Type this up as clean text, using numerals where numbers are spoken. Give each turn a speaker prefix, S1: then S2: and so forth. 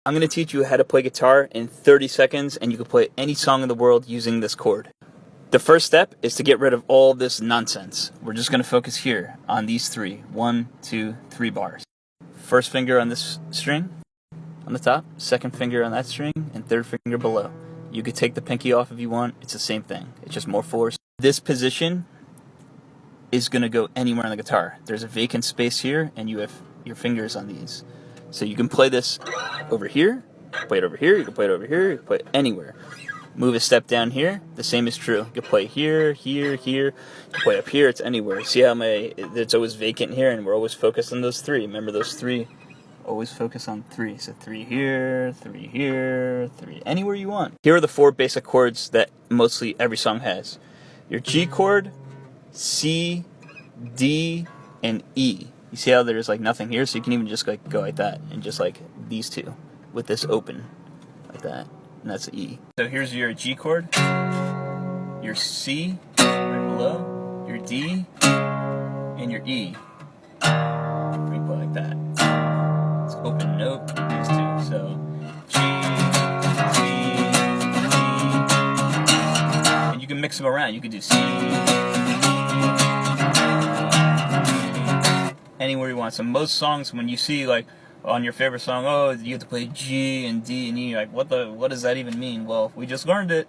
S1: I'm going to teach you how to play guitar in 30 seconds, and you can play any song in the world using this chord. The first step is to get rid of all this nonsense. We're just going to focus here on these three. 1, 2, 3 bars. First finger on this string on the top, second finger on that string, and third finger below. You could take the pinky off if you want. It's the same thing. It's just more force. This position is going to go anywhere on the guitar. There's a vacant space here, and you have your fingers on these. So you can play this over here, play it over here, you can play it over here, you can play it anywhere. Move a step down here, the same is true. You can play here, here, here, you can play up here, it's anywhere. See how it's always vacant here, and we're always focused on those three. Remember those three? Always focus on three. So 3 here, 3 here, 3, anywhere you want. Here are the 4 basic chords that mostly every song has. Your G chord, C, D, and E. You see how there's like nothing here, so you can even just like go like that, and just like these two with this open like that, and that's the E. So here's your G chord, your C right below, your D, and your E. You play like that. It's open note, these two. So G, C, D, and you can mix them around. You can do C. Anywhere you want. So most songs, when you see like on your favorite song, oh, you have to play G and D and E, you're like, what does that even mean? Well, we just learned it.